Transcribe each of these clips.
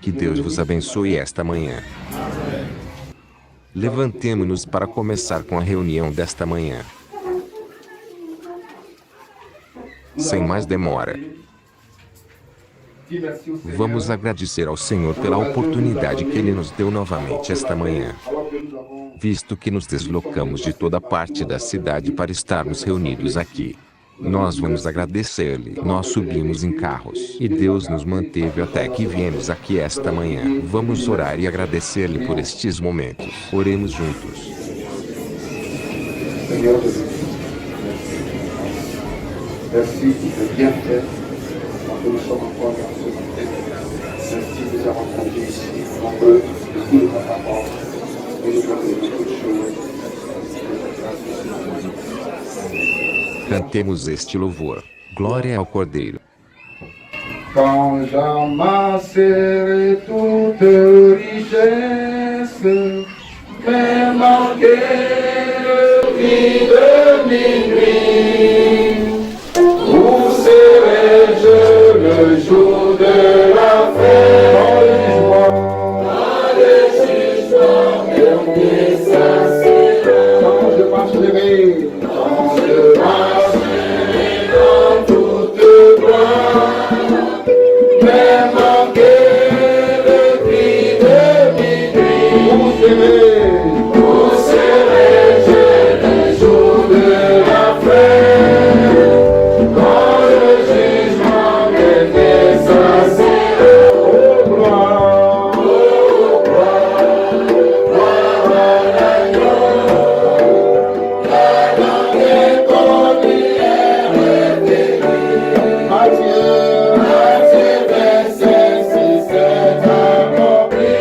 Que Deus vos abençoe esta manhã. Levantemo-nos para começar com a reunião desta manhã. Sem mais demora, vamos agradecer ao Senhor pela oportunidade que Ele nos deu novamente esta manhã. Visto que nos deslocamos de toda parte da cidade para estarmos reunidos aqui, nós vamos agradecer-lhe. Nós subimos em carros e Deus nos manteve até que viemos aqui esta manhã. Vamos orar e agradecer-lhe por estes momentos. Oremos juntos. Senhor Jesus, merci de bien faire, quand nous sommes encore dans ce matin. Merci de nous avoir rendus ici, nombreux, de tout ta parole, et nous avons beaucoup de choses. Cantemos este louvor. Glória ao Cordeiro. Quand j'amasserai toute richesse, même en quelle vie de minuit, où serai-je le jour de la fête? Dans le jugement dernier, ça sera. Quand je marcherai, quand je marcherai dans toute gloire, même en quelle vie de minuit, où serai-je le jour de la fête? Quand le jugement dernier s'assiera. Oh gloire, gloire à l'agneau. La langue est connue et révélée. Matthieu, Matthieu 25, 6, 7 accompli.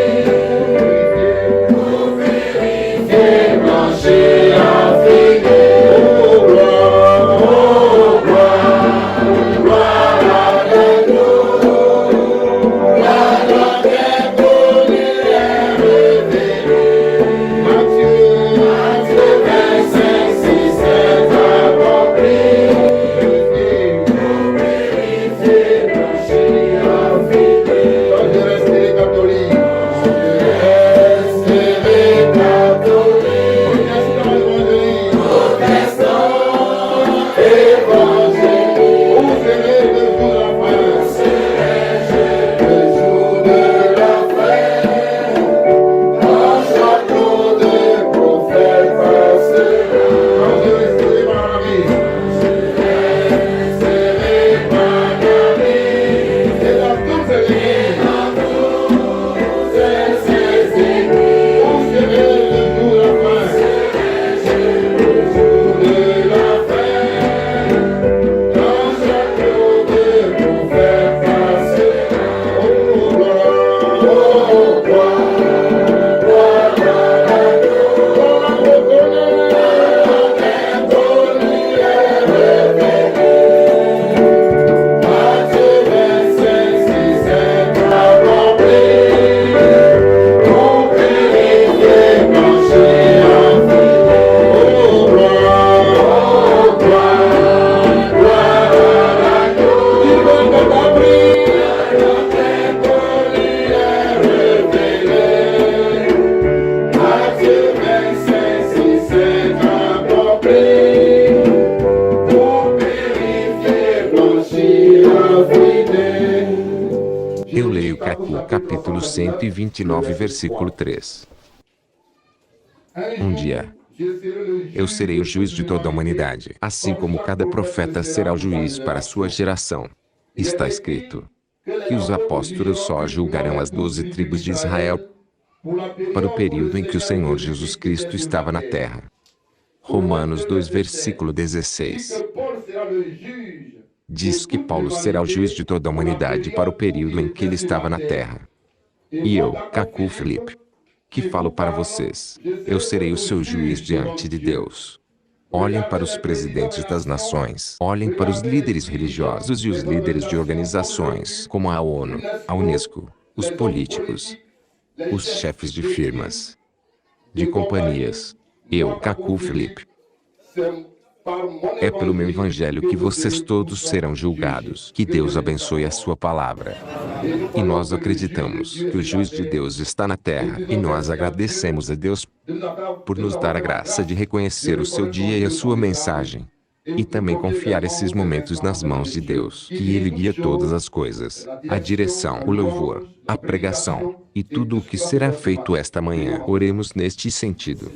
Pour vérifier, blanchir, affiner. Oh gloire, gloire à l'agneau. La langue est connue et révélée. Matthieu, Matthieu 25, 6, 7 accompli. Pour vérifier, blanchir, affiner. Quand je resterai catholique, protestant, évangélique, où serai-je le jour de la fête? Quand chaque nom de prophète passera. Quand je resterai par la vie, resterai par la vie, et dans toutes ces églises, où serai le jour de la fête? Le jour de la fête, quand chaque nom de prophète passera. Oh gloire, gloire à l'agneau. On reconnaît l'inconnu et révélé. Matthieu 25, 6, 7 accompli. Pour purifier, blanchir, affiner. Oh gloire, gloire à l'agneau. Du bon accompli, l'inconnu est révélé. Matthieu 25, 6, 7 accompli. Pour purifier, blanchir, affiner. Eu leio capítulo 129, versículo 3. Um dia, eu serei o juiz de toda a humanidade, assim como cada profeta será o juiz para a sua geração. Está escrito que os apóstolos só julgarão as 12 tribos de Israel para o período em que o Senhor Jesus Cristo estava na terra. Romanos 2, versículo 16. Diz que Paulo será o juiz de toda a humanidade para o período em que ele estava na terra. E eu, Cacu Felipe, que falo para vocês, eu serei o seu juiz diante de Deus. Olhem para os presidentes das nações, olhem para os líderes religiosos e os líderes de organizações como a ONU, a Unesco, os políticos, os chefes de firmas, de companhias. Eu, Cacu Felipe, É pelo meu evangelho que vocês todos serão julgados. Que Deus abençoe a sua palavra. E nós acreditamos que o juiz de Deus está na terra. E nós agradecemos a Deus por nos dar a graça de reconhecer o seu dia e a sua mensagem. E também confiar esses momentos nas mãos de Deus, que Ele guia todas as coisas, a direção, o louvor, a pregação, e tudo o que será feito esta manhã. Oremos neste sentido.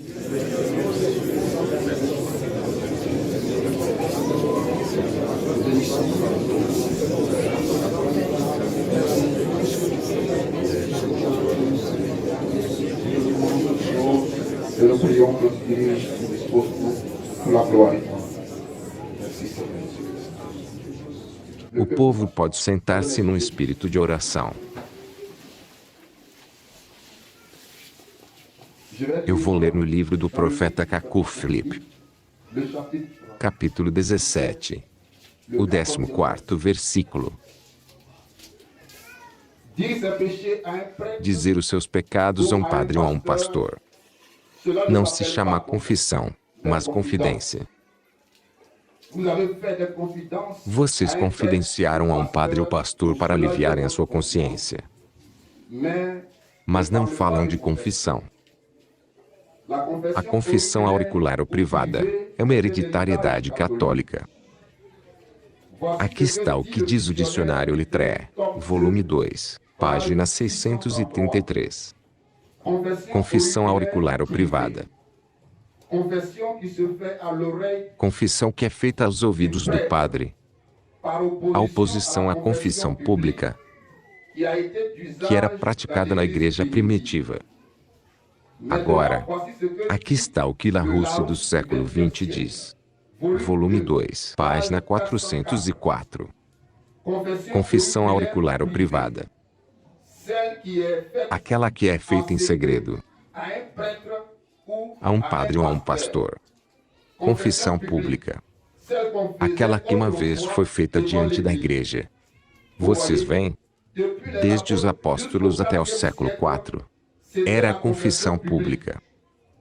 Nous prions que Dieu nous dispose pour la gloire. O povo pode sentar-se num espírito de oração. Eu vou ler no livro do profeta Cacuflip, capítulo 17, o 14º versículo. Dizer os seus pecados a um padre ou a um pastor. Não se chama confissão, mas confidência. Vocês confidenciaram a um padre ou pastor para aliviarem a sua consciência. Mas não falam de confissão. A confissão auricular ou privada é uma hereditariedade católica. Aqui está o que diz o dicionário Littré, volume 2, página 633. Confissão auricular ou privada. Confissão que é feita aos ouvidos do padre. A oposição à confissão pública, que era praticada na igreja primitiva. Agora, aqui está o que Larousse do século XX diz. Volume 2, página 404. Confissão auricular ou privada. Aquela que é feita em segredo a um padre ou a um pastor. Confissão pública. Aquela que uma vez foi feita diante da igreja. Vocês veem? Desde os apóstolos até o século IV, era a confissão pública.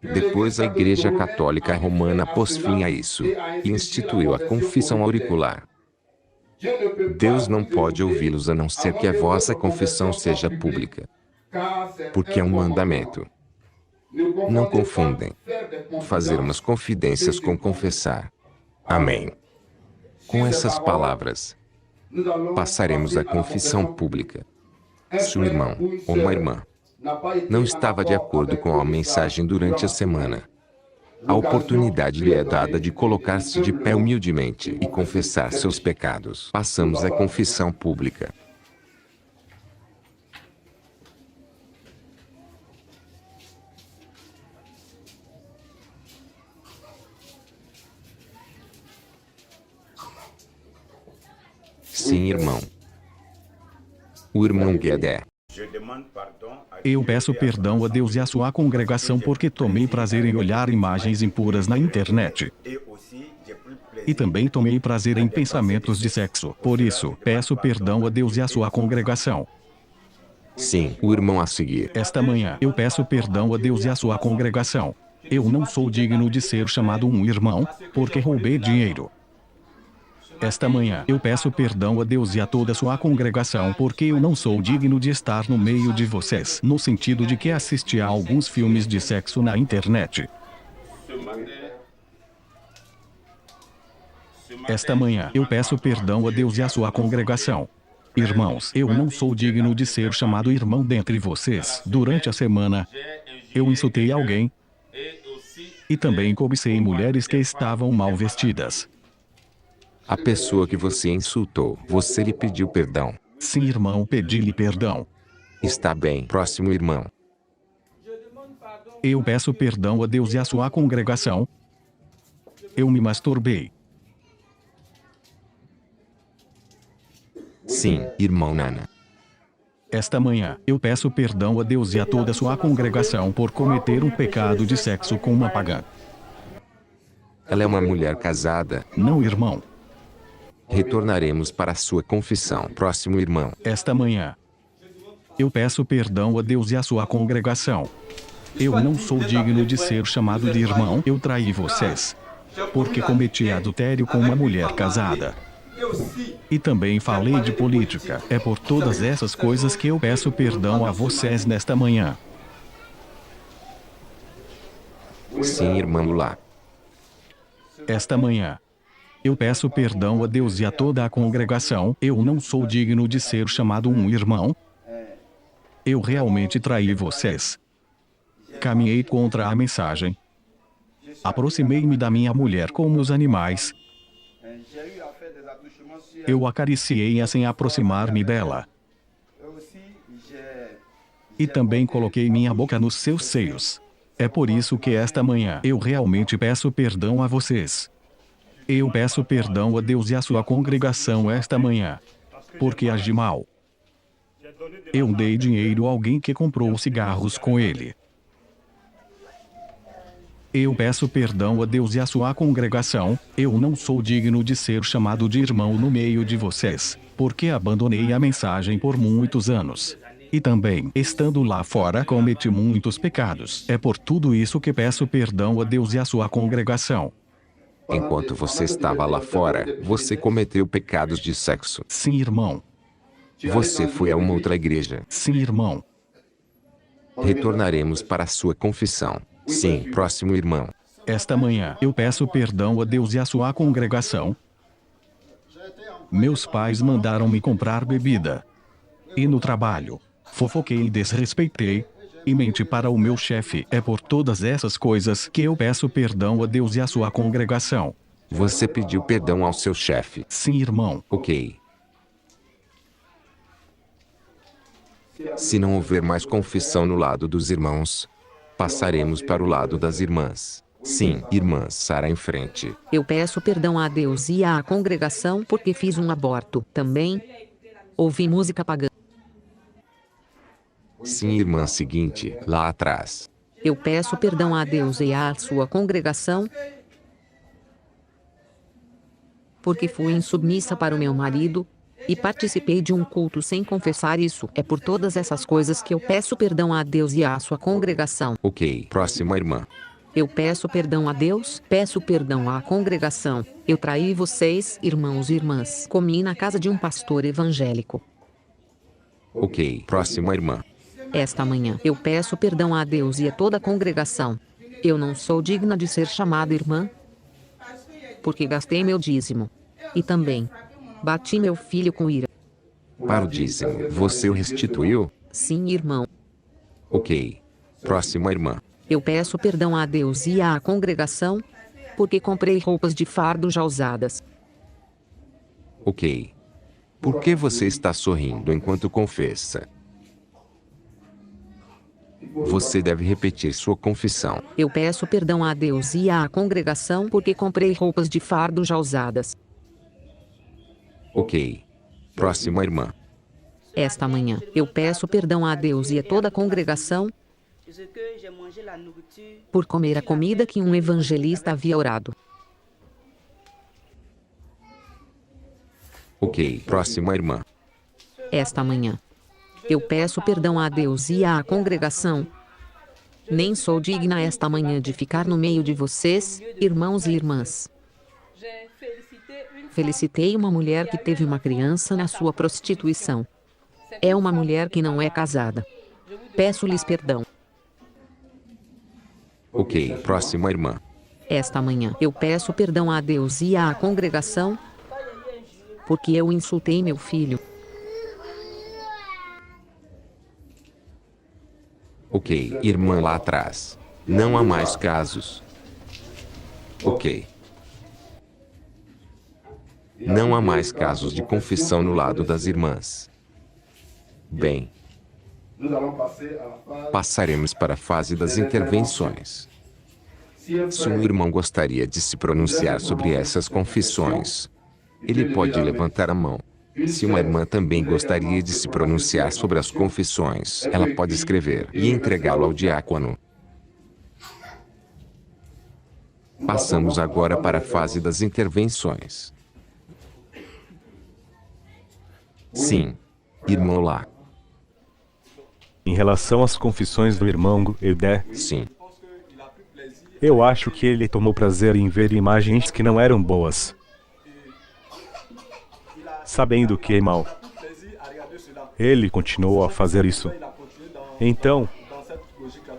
Depois a Igreja Católica Romana pôs fim a isso e instituiu a confissão auricular. Deus não pode ouvi-los a não ser que a vossa confissão seja pública, porque é um mandamento. Não confundem fazer umas confidências com confessar. Amém. Com essas palavras, passaremos à confissão pública. Se um irmão ou uma irmã não estava de acordo com a mensagem durante a semana, a oportunidade lhe é dada de colocar-se de pé humildemente e confessar seus pecados. Passamos à confissão pública. Sim, irmão. O irmão Guedé. Eu peço perdão a Deus e à sua congregação porque tomei prazer em olhar imagens impuras na internet. E também tomei prazer em pensamentos de sexo. Por isso, peço perdão a Deus e à sua congregação. Sim, o irmão a seguir. Esta manhã, eu peço perdão a Deus e à sua congregação. Eu não sou digno de ser chamado um irmão, porque roubei dinheiro. Esta manhã, eu peço perdão a Deus e a toda a sua congregação porque eu não sou digno de estar no meio de vocês, no sentido de que assisti a alguns filmes de sexo na internet. Esta manhã, eu peço perdão a Deus e a sua congregação. Irmãos, eu não sou digno de ser chamado irmão dentre vocês. Durante a semana, eu insultei alguém e também cobicei mulheres que estavam mal vestidas. A pessoa que você insultou, você lhe pediu perdão? Sim, irmão, pedi-lhe perdão. Está bem. Próximo irmão. Eu peço perdão a Deus e à sua congregação. Eu me masturbei. Sim, irmão Nana. Esta manhã, eu peço perdão a Deus e a toda a sua congregação por cometer um pecado de sexo com uma pagã. Ela é uma mulher casada? Não, irmão. Retornaremos para a sua confissão. Próximo irmão. Esta manhã, eu peço perdão a Deus e à sua congregação. Eu não sou digno de ser chamado de irmão. Eu traí vocês. porque cometi adultério com uma mulher casada. E também falei de política. É por todas essas coisas que eu peço perdão a vocês nesta manhã. Sim, irmã Lula. Esta manhã, eu peço perdão a Deus e a toda a congregação. Eu não sou digno de ser chamado um irmão. Eu realmente traí vocês. Caminhei contra a mensagem. Aproximei-me da minha mulher como os animais. Eu acariciei-a sem aproximar-me dela. E também coloquei minha boca nos seus seios. É por isso que esta manhã eu realmente peço perdão a vocês. Eu peço perdão a Deus e à sua congregação esta manhã, porque agi mal. Eu dei dinheiro a alguém que comprou cigarros com ele. Eu peço perdão a Deus e à sua congregação. Eu não sou digno de ser chamado de irmão no meio de vocês, porque abandonei a mensagem por muitos anos. E também, estando lá fora, cometi muitos pecados. É por tudo isso que peço perdão a Deus e à sua congregação. Enquanto você estava lá fora, você cometeu pecados de sexo. Sim, irmão. Você foi a uma outra igreja. Sim, irmão. Retornaremos para a sua confissão. Sim, próximo irmão. Esta manhã, eu peço perdão a Deus e à sua congregação. Meus pais mandaram-me comprar bebida. E no trabalho, fofoquei e desrespeitei. E menti para o meu chefe. É por todas essas coisas que eu peço perdão a Deus e à sua congregação. Você pediu perdão ao seu chefe. Sim, irmão. Ok. Se não houver mais confissão no lado dos irmãos, passaremos para o lado das irmãs. Sim, irmã Sara em frente. Eu peço perdão a Deus e à congregação porque fiz um aborto. Também ouvi música pagã. Sim, irmã seguinte, lá atrás. Eu peço perdão a Deus e à sua congregação porque fui insubmissa para o meu marido e participei de um culto sem confessar isso. É por todas essas coisas que eu peço perdão a Deus e à sua congregação. Ok, próxima irmã. Eu peço perdão a Deus, peço perdão à congregação. Eu traí vocês, irmãos e irmãs. Comi na casa de um pastor evangélico. Ok, próxima irmã. Esta manhã, eu peço perdão a Deus e a toda a congregação. Eu não sou digna de ser chamada irmã, porque gastei meu dízimo. E também, bati meu filho com ira. Para o dízimo, você o restituiu? Sim, irmão. Ok. Próxima irmã. Eu peço perdão a Deus e à congregação, porque comprei roupas de fardo já usadas. Ok. Por que você está sorrindo enquanto confessa? Você deve repetir sua confissão. Eu peço perdão a Deus e à congregação porque comprei roupas de fardo já usadas. Ok. Próxima irmã. Esta manhã, eu peço perdão a Deus e a toda a congregação por comer a comida que um evangelista havia orado. Ok. Próxima irmã. Esta manhã, eu peço perdão a Deus e à congregação. Nem sou digna esta manhã de ficar no meio de vocês, irmãos e irmãs. Felicitei uma mulher que teve uma criança na sua prostituição. É uma mulher que não é casada. Peço-lhes perdão. Ok. Próxima irmã. Esta manhã, eu peço perdão a Deus e à congregação porque eu insultei meu filho. Ok, irmã lá atrás. Não há mais casos. Ok. Não há mais casos de confissão no lado das irmãs. Bem, passaremos para a fase das intervenções. Se um irmão gostaria de se pronunciar sobre essas confissões, ele pode levantar a mão. Se uma irmã também gostaria de se pronunciar sobre as confissões, ela pode escrever e entregá-lo ao diácono. Passamos agora para a fase das intervenções. Sim, irmão lá. Em relação às confissões do irmão Edé, Sim. Eu acho que ele tomou prazer em ver imagens que não eram boas, sabendo que é mal. Ele continuou a fazer isso. Então,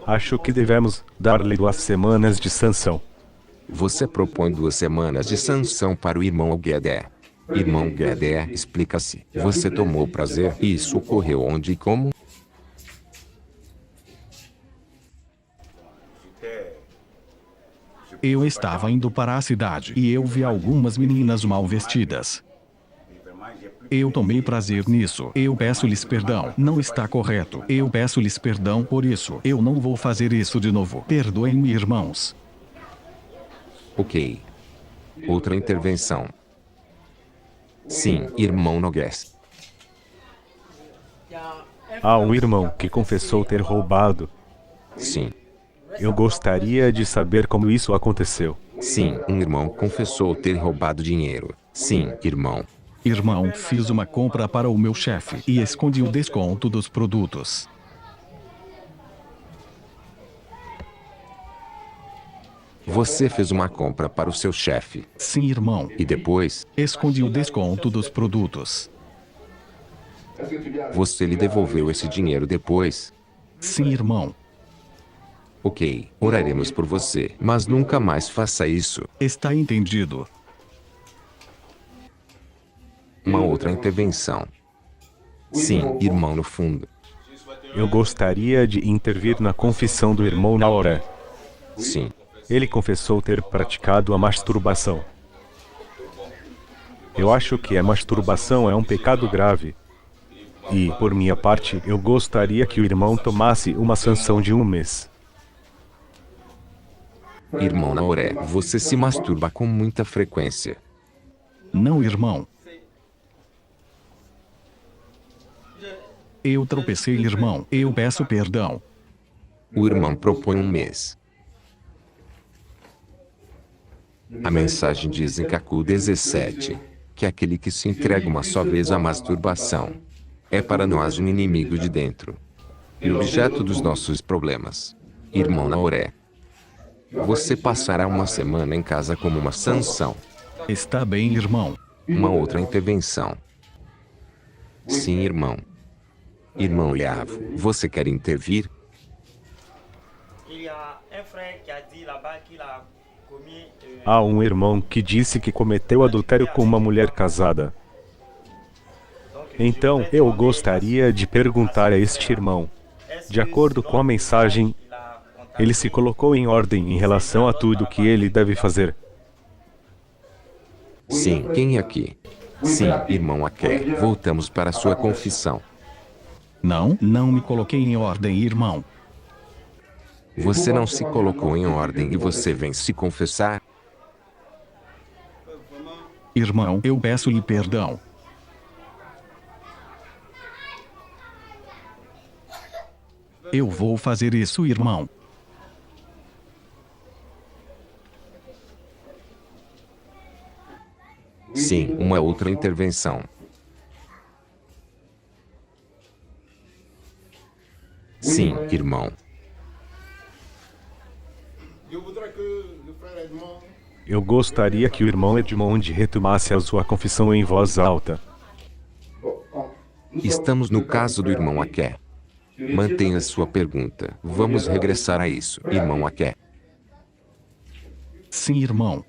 acho que devemos dar-lhe 2 semanas de sanção. Você propõe 2 semanas de sanção para o irmão Guedé. Irmão Guedé, explica-se. Você tomou prazer e isso ocorreu onde e como? Eu estava indo para a cidade e eu vi algumas meninas mal vestidas. Eu tomei prazer nisso. Eu peço-lhes perdão. Não está correto. Eu peço-lhes perdão por isso. Eu não vou fazer isso de novo. Perdoem-me, irmãos. Ok. Outra intervenção. Sim, irmão Nogués. Há um irmão que confessou ter roubado. Sim. Eu gostaria de saber como isso aconteceu. Sim, um irmão confessou ter roubado dinheiro. Sim, irmão. Irmão, fiz uma compra para o meu chefe e escondi o desconto dos produtos. Você fez uma compra para o seu chefe. Sim, irmão. E depois, Escondi o desconto dos produtos. você lhe devolveu esse dinheiro depois? Sim, irmão. Ok, oraremos por você, mas nunca mais faça isso. Está entendido. Uma outra intervenção. Sim, irmão no fundo. Eu gostaria de intervir na confissão do irmão Naoré. Sim. Ele confessou ter praticado a masturbação. Eu acho que a masturbação é um pecado grave. E, por minha parte, eu gostaria que o irmão tomasse uma sanção de 1 mês. Irmão Naoré, você se masturba com muita frequência. Não, irmão. Eu tropecei, irmão. Eu peço perdão. O irmão propõe 1 mês. A mensagem diz em Cacu 17 que aquele que se entrega uma só vez à masturbação é para nós um inimigo de dentro e objeto dos nossos problemas. Irmão Naoré, você passará 1 semana em casa como uma sanção. Está bem, irmão. Uma outra intervenção. Sim, irmão. Irmão Leavo, você quer intervir? Há um irmão que disse que cometeu adultério com uma mulher casada. Então, eu gostaria de perguntar a este irmão, de acordo com a mensagem, ele se colocou em ordem em relação a tudo que ele deve fazer. Sim, quem aqui? Sim, irmão Aké, voltamos para sua confissão. Não me coloquei em ordem, irmão. Você não se colocou em ordem e você vem se confessar? Irmão, eu peço-lhe perdão. Eu vou fazer isso, irmão. Sim, uma outra intervenção. Sim, irmão. Eu gostaria que o irmão Edmond retomasse a sua confissão em voz alta. Estamos no caso do irmão Aké. Mantenha sua pergunta. Vamos regressar a isso, irmão Aké. Sim, irmão.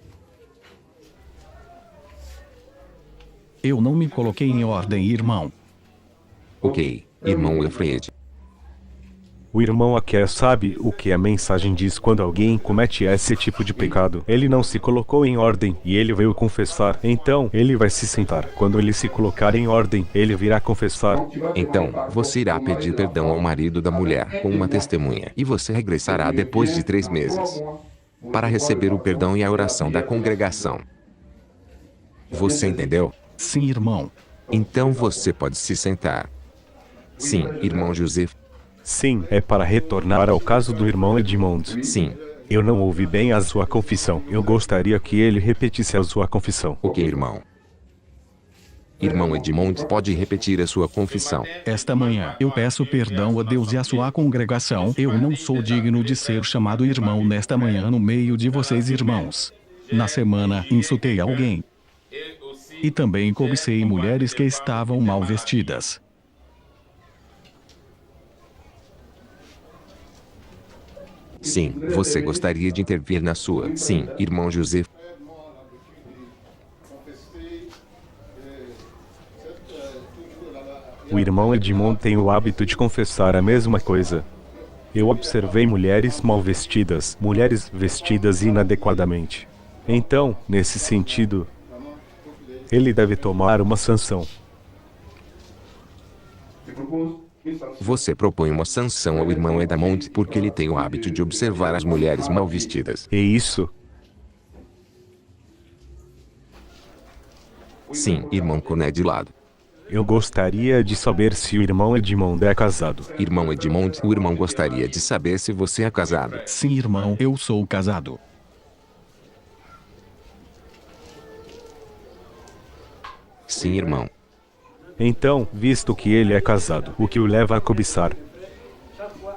Eu não me coloquei em ordem, irmão. Ok, irmão Efred. O irmão Aké sabe o que a mensagem diz quando alguém comete esse tipo de pecado. Ele não se colocou em ordem e ele veio confessar. Então, ele vai se sentar. Quando ele se colocar em ordem, ele virá confessar. Então, você irá pedir perdão ao marido da mulher com uma testemunha. E você regressará depois de 3 meses para receber o perdão e a oração da congregação. Você entendeu? Sim, irmão. Então você pode se sentar. Sim, irmão José. Sim, é para retornar ao caso do irmão Edmond. Sim. Eu não ouvi bem a sua confissão. Eu gostaria que ele repetisse a sua confissão. Ok, irmão. Irmão Edmond pode repetir a sua confissão. Esta manhã eu peço perdão a Deus e à sua congregação. Eu não sou digno de ser chamado irmão nesta manhã no meio de vocês, irmãos. Na semana insultei alguém. E também cobicei mulheres que estavam mal vestidas. Sim, você gostaria de intervir na sua. Sim, irmão José. O irmão Edmond tem o hábito de confessar a mesma coisa. Eu observei mulheres mal vestidas, mulheres vestidas inadequadamente. Então, nesse sentido, ele deve tomar uma sanção. Você propõe uma sanção ao irmão Edmond porque ele tem o hábito de observar as mulheres mal vestidas. E isso? Sim, irmão Coné de lado. Eu gostaria de saber se o irmão Edmond é casado. Irmão Edmond, o irmão gostaria de saber se você é casado. Sim, irmão, eu sou casado. Sim, irmão. Então, visto que ele é casado, o que o leva a cobiçar?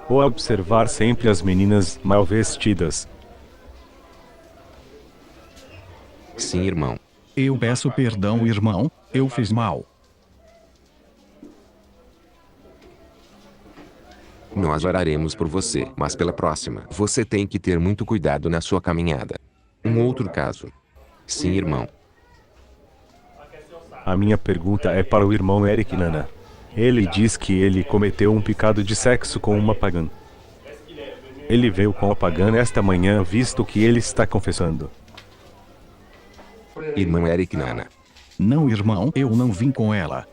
Ou a observar sempre as meninas mal vestidas? Sim, irmão. Eu peço perdão, irmão, eu fiz mal. Nós oraremos por você, mas pela próxima, você tem que ter muito cuidado na sua caminhada. Um outro caso. Sim, irmão. A minha pergunta é para o irmão Eric Nana. Ele diz que ele cometeu um pecado de sexo com uma pagã. Ele veio com a pagã esta manhã, visto que ele está confessando. Irmão Eric Nana. Não, irmão, eu não vim com ela.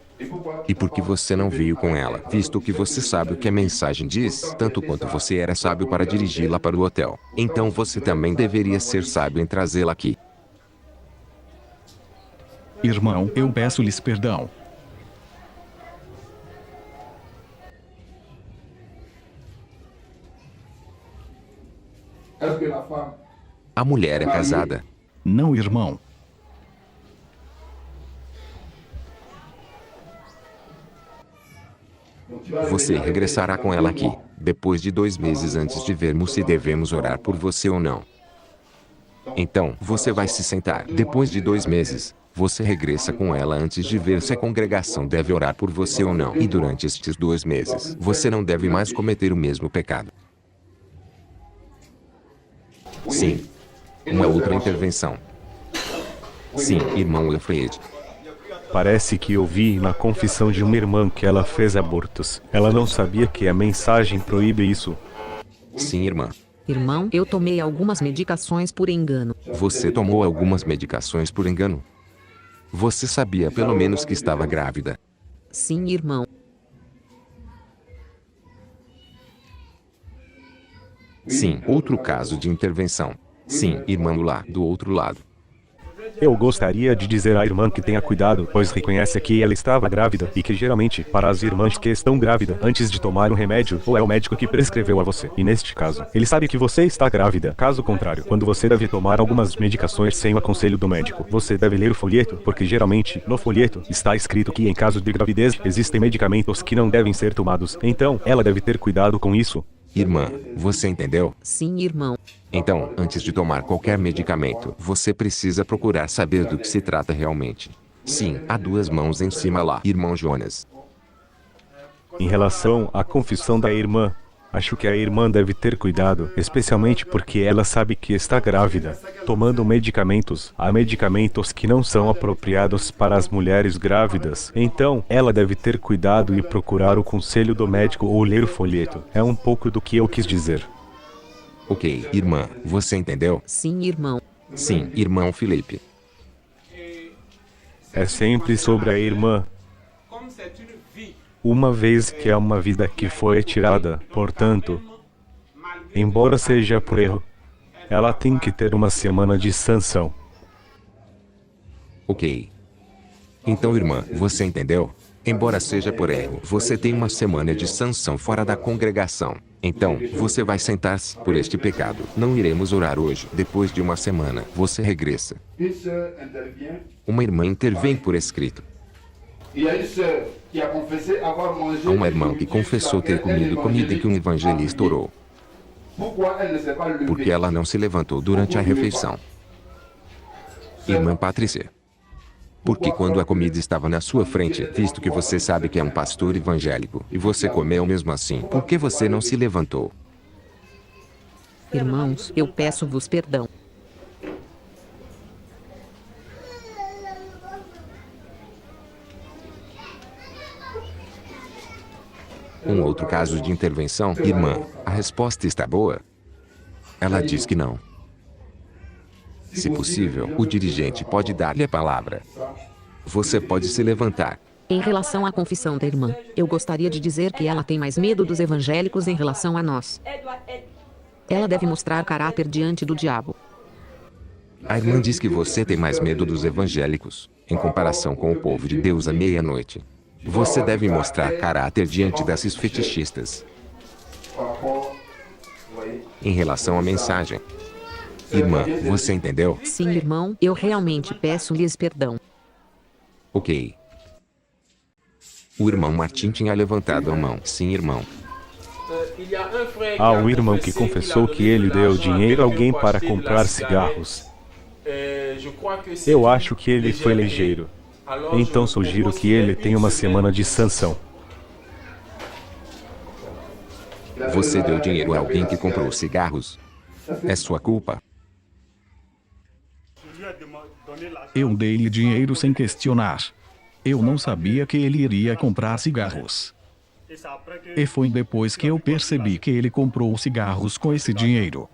E por que você não veio com ela, visto que você sabe o que a mensagem diz, tanto quanto você era sábio para dirigi-la para o hotel? Então você também deveria ser sábio em trazê-la aqui. Irmão, eu peço-lhes perdão. A mulher é casada? Não, irmão. Você regressará com ela aqui, depois de 2 meses antes de vermos se devemos orar por você ou não. Então, você vai se sentar. Depois de 2 meses, você regressa com ela antes de ver se a congregação deve orar por você ou não. E durante estes 2 meses, você não deve mais cometer o mesmo pecado. Sim. Uma outra intervenção. Sim, irmão Wilfred. Parece que eu vi na confissão de uma irmã que ela fez abortos. Ela não sabia que a mensagem proíbe isso. Sim, irmã. Irmão, eu tomei algumas medicações por engano. Você tomou algumas medicações por engano? Você sabia pelo menos que estava grávida? Sim, irmão. Sim, outro caso de intervenção. Sim, irmã lá, do outro lado. Eu gostaria de dizer à irmã que tenha cuidado, pois reconhece que ela estava grávida e que geralmente, para as irmãs que estão grávidas, antes de tomar um remédio, ou é o médico que prescreveu a você. E neste caso, ele sabe que você está grávida. Caso contrário, quando você deve tomar algumas medicações sem o conselho do médico, você deve ler o folheto, porque geralmente, no folheto, está escrito que em caso de gravidez, existem medicamentos que não devem ser tomados. Então, ela deve ter cuidado com isso. Irmã, você entendeu? Sim, irmão. Então, antes de tomar qualquer medicamento, você precisa procurar saber do que se trata realmente. Sim, há 2 mãos em cima lá, irmão Jonas. Em relação à confissão da irmã, acho que a irmã deve ter cuidado, especialmente porque ela sabe que está grávida, tomando medicamentos. Há medicamentos que não são apropriados para as mulheres grávidas. Então, ela deve ter cuidado e procurar o conselho do médico ou ler o folheto. É um pouco do que eu quis dizer. Ok, irmã, você entendeu? Sim, irmão. Sim, irmão Felipe. É sempre sobre a irmã. Uma vez que é uma vida que foi tirada, portanto, embora seja por erro, ela tem que ter uma semana de sanção. Ok. Então, irmã, você entendeu? Embora seja por erro, você tem uma semana de sanção fora da congregação. Então, você vai sentar-se por este pecado. Não iremos orar hoje. Depois de uma semana, você regressa. Uma irmã intervém por escrito. Há uma irmã que confessou ter comido comida que um evangelista orou. Porque ela não se levantou durante a refeição. Irmã Patrícia. Porque quando a comida estava na sua frente, visto que você sabe que é um pastor evangélico, e você comeu mesmo assim, por que você não se levantou? Irmãos, eu peço-vos perdão. Um outro caso de intervenção, irmã, a resposta está boa? Ela diz que não. Se possível, o dirigente pode dar-lhe a palavra. Você pode se levantar. Em relação à confissão da irmã, eu gostaria de dizer que ela tem mais medo dos evangélicos em relação a nós. Ela deve mostrar caráter diante do diabo. A irmã diz que você tem mais medo dos evangélicos, em comparação com o povo de Deus à meia-noite. Você deve mostrar caráter diante desses fetichistas. Em relação à mensagem. Irmã, você entendeu? Sim, irmão, eu realmente peço-lhes perdão. Ok. O irmão Martim tinha levantado a mão. Sim, irmão. Há um irmão que confessou que ele deu dinheiro a alguém para comprar cigarros. Eu acho que ele foi ligeiro. Então sugiro que ele tenha uma semana de sanção. Você deu dinheiro a alguém que comprou cigarros? É sua culpa. Eu dei-lhe dinheiro sem questionar. Eu não sabia que ele iria comprar cigarros. E foi depois que eu percebi que ele comprou cigarros com esse dinheiro.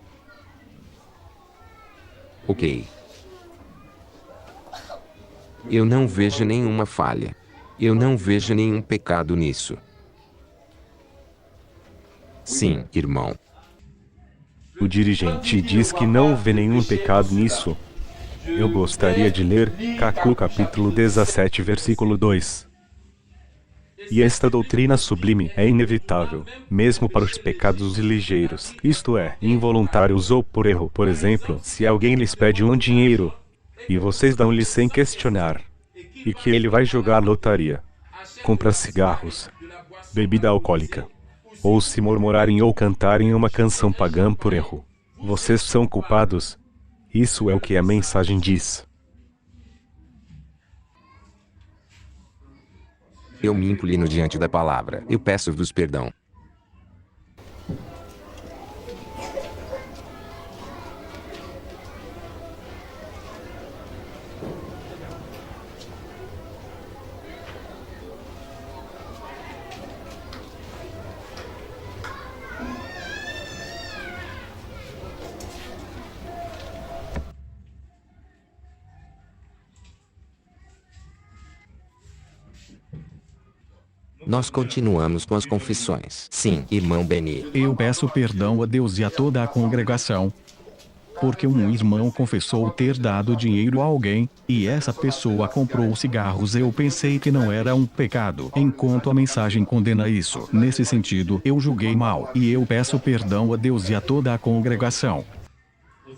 Ok. Eu não vejo nenhuma falha. Eu não vejo nenhum pecado nisso. Sim, irmão. O dirigente diz que não vê nenhum pecado nisso. Eu gostaria de ler capítulo 17, versículo 2. E esta doutrina sublime é inevitável, mesmo para os pecados ligeiros, isto é, involuntários ou por erro. Por exemplo, se alguém lhes pede um dinheiro, e vocês dão-lhe sem questionar, e que ele vai jogar lotaria, comprar cigarros, bebida alcoólica, ou se murmurarem ou cantarem uma canção pagã por erro, vocês são culpados. Isso é o que a mensagem diz. Eu me inclino diante da palavra. Eu peço-vos perdão. Nós continuamos com as confissões. Sim, irmão Beni. Eu peço perdão a Deus e a toda a congregação. Porque um irmão confessou ter dado dinheiro a alguém, e essa pessoa comprou cigarros. Eu pensei que não era um pecado, enquanto a mensagem condena isso. Nesse sentido, eu julguei mal, e eu peço perdão a Deus e a toda a congregação.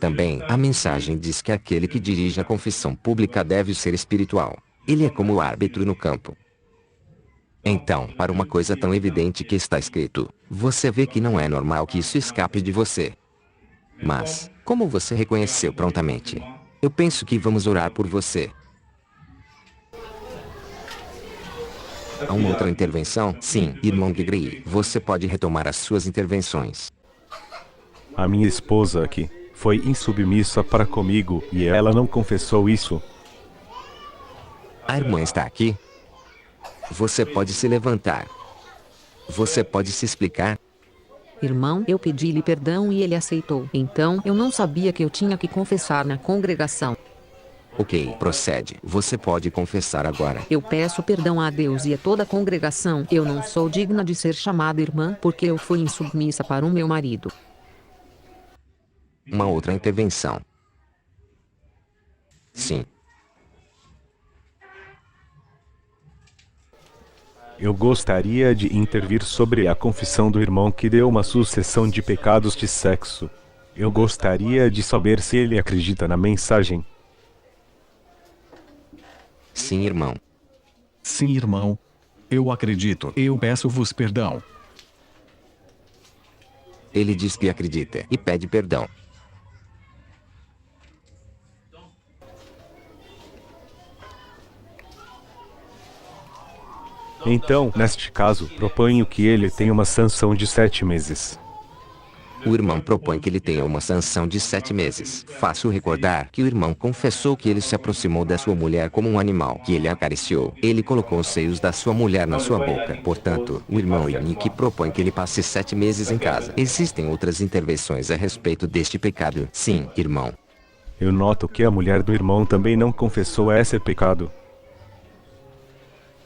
Também, a mensagem diz que aquele que dirige a confissão pública deve ser espiritual. Ele é como o árbitro no campo. Então, para uma coisa tão evidente que está escrito, você vê que não é normal que isso escape de você. Mas, como você reconheceu prontamente, eu penso que vamos orar por você. Há uma outra intervenção? Sim, irmão Guigri, você pode retomar as suas intervenções. A minha esposa aqui foi insubmissa para comigo e ela não confessou isso. A irmã está aqui? Você pode se levantar. Você pode se explicar? Irmão, eu pedi-lhe perdão e ele aceitou. Então, eu não sabia que eu tinha que confessar na congregação. Ok, procede. Você pode confessar agora. Eu peço perdão a Deus e a toda a congregação. Eu não sou digna de ser chamada irmã porque eu fui insubmissa para o meu marido. Uma outra intervenção. Sim. Eu gostaria de intervir sobre a confissão do irmão que deu uma sucessão de pecados de sexo. Eu gostaria de saber se ele acredita na mensagem. Sim, irmão. Sim, irmão. Eu acredito. Eu peço-vos perdão. Ele diz que acredita e pede perdão. Então, neste caso, proponho que ele tenha uma sanção de 7 meses. O irmão propõe que ele tenha uma sanção de 7 meses. Faço recordar que o irmão confessou que ele se aproximou da sua mulher como um animal, que ele a acariciou. Ele colocou os seios da sua mulher na sua boca. Portanto, o irmão Yannick propõe que ele passe 7 meses em casa. Existem outras intervenções a respeito deste pecado. Sim, irmão. Eu noto que a mulher do irmão também não confessou esse pecado.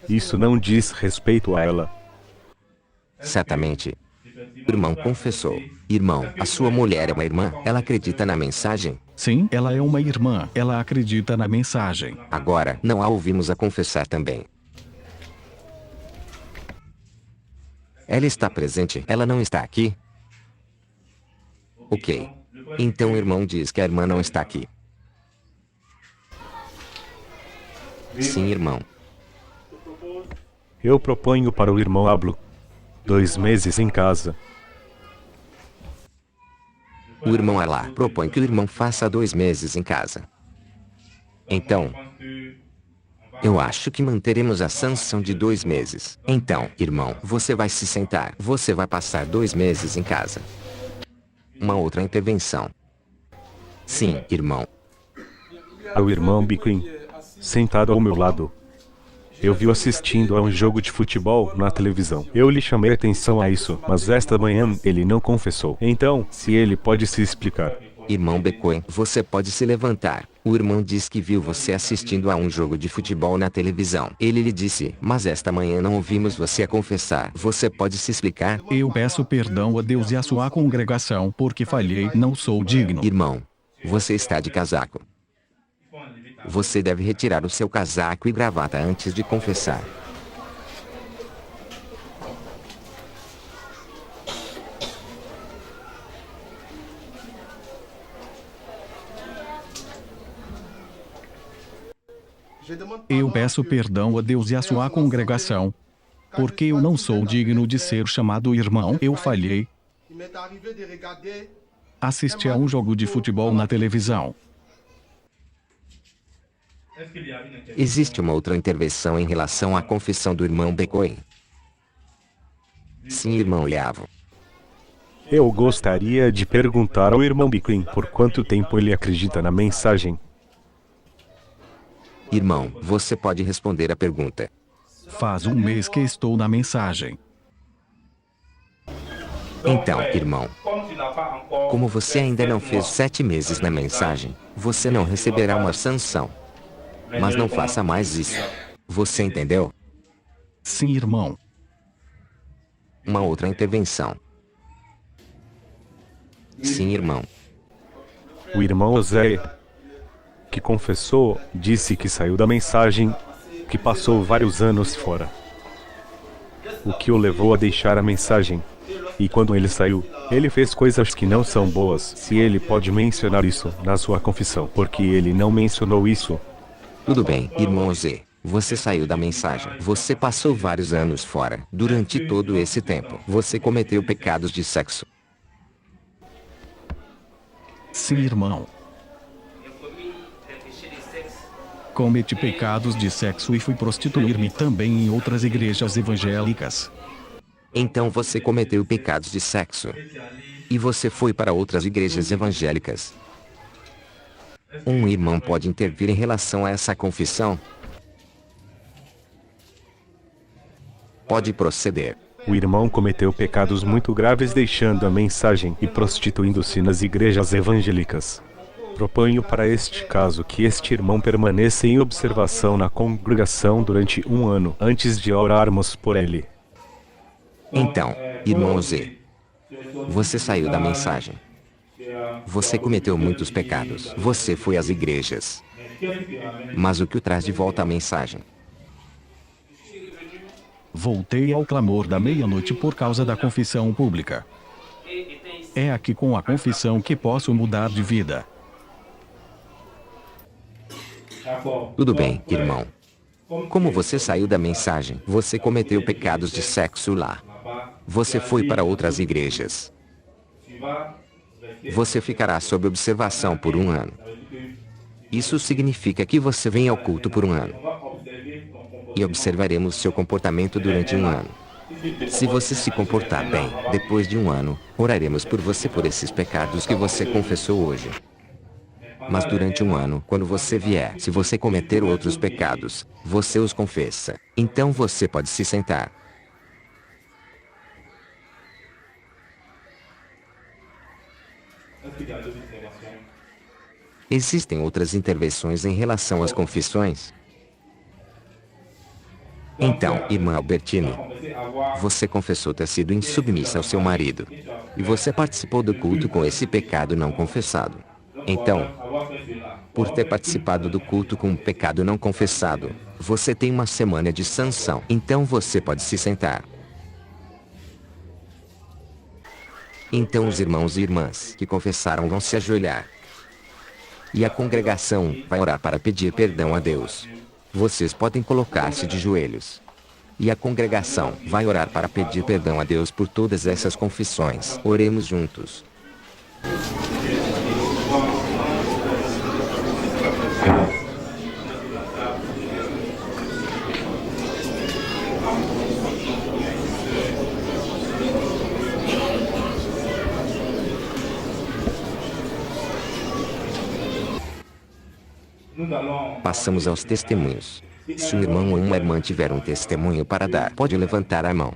Isso não diz respeito a ela. Certamente. O irmão confessou. Irmão, a sua mulher é uma irmã? Ela acredita na mensagem? Sim, ela é uma irmã. Ela acredita na mensagem. Agora, não a ouvimos a confessar também. Ela está presente? Ela não está aqui? Ok. Então o irmão diz que a irmã não está aqui. Sim, irmão. Eu proponho para o irmão Pablo 2 meses em casa. O irmão Alá propõe que o irmão faça 2 meses em casa. Então, eu acho que manteremos a sanção de 2 meses. Então, irmão, você vai se sentar. Você vai passar 2 meses em casa. Uma outra intervenção. Sim, irmão. O irmão Biquim, sentado ao meu lado. Eu vi-o assistindo a um jogo de futebol na televisão. Eu lhe chamei atenção a isso, mas esta manhã ele não confessou. Então, se ele pode se explicar. Irmão Becoen, você pode se levantar. O irmão diz que viu você assistindo a um jogo de futebol na televisão. Ele lhe disse, mas esta manhã não ouvimos você a confessar. Você pode se explicar? Eu peço perdão a Deus e à sua congregação, porque falhei, não sou digno. Irmão, você está de casaco. Você deve retirar o seu casaco e gravata antes de confessar. Eu peço perdão a Deus e à sua congregação, porque eu não sou digno de ser chamado irmão. Eu falhei. Assisti a um jogo de futebol na televisão. Existe uma outra intervenção em relação à confissão do irmão Becoen? Sim, irmão Leavo. Eu gostaria de perguntar ao irmão Biquim por quanto tempo ele acredita na mensagem. Irmão, você pode responder a pergunta. Faz 1 mês que estou na mensagem. Então, irmão, como você ainda não fez 7 meses na mensagem, você não receberá uma sanção. Mas não faça mais isso. Você entendeu? Sim, irmão. Uma outra intervenção. Sim, irmão. O irmão José, que confessou, disse que saiu da mensagem, que passou vários anos fora. O que o levou a deixar a mensagem? E quando ele saiu, ele fez coisas que não são boas. Se ele pode mencionar isso na sua confissão, porque ele não mencionou isso. Tudo bem, irmão Z. Você saiu da mensagem. Você passou vários anos fora. Durante todo esse tempo, você cometeu pecados de sexo. Sim, irmão. Cometi pecados de sexo e fui prostituir-me também em outras igrejas evangélicas. Então você cometeu pecados de sexo. E você foi para outras igrejas evangélicas. Um irmão pode intervir em relação a essa confissão? Pode proceder. O irmão cometeu pecados muito graves deixando a mensagem e prostituindo-se nas igrejas evangélicas. Proponho para este caso que este irmão permaneça em observação na congregação durante 1 ano, antes de orarmos por ele. Então, irmão Z, você saiu da mensagem. Você cometeu muitos pecados. Você foi às igrejas. Mas o que o traz de volta à mensagem? Voltei ao clamor da meia-noite por causa da confissão pública. É aqui com a confissão que posso mudar de vida. Tudo bem, irmão. Como você saiu da mensagem, você cometeu pecados de sexo lá. Você foi para outras igrejas. Você ficará sob observação por 1 ano. Isso significa que você vem ao culto por 1 ano. E observaremos seu comportamento durante 1 ano. Se você se comportar bem, depois de 1 ano, oraremos por você por esses pecados que você confessou hoje. Mas durante 1 ano, quando você vier, se você cometer outros pecados, você os confessa. Então você pode se sentar. Existem outras intervenções em relação às confissões? Então, irmã Albertine, você confessou ter sido insubmissa ao seu marido. E você participou do culto com esse pecado não confessado. Então, por ter participado do culto com um pecado não confessado, você tem 1 semana de sanção. Então você pode se sentar. Então os irmãos e irmãs que confessaram vão se ajoelhar. E a congregação vai orar para pedir perdão a Deus. Vocês podem colocar-se de joelhos. E a congregação vai orar para pedir perdão a Deus por todas essas confissões. Oremos juntos. Passamos aos testemunhos. Se um irmão ou uma irmã tiver um testemunho para dar, pode levantar a mão.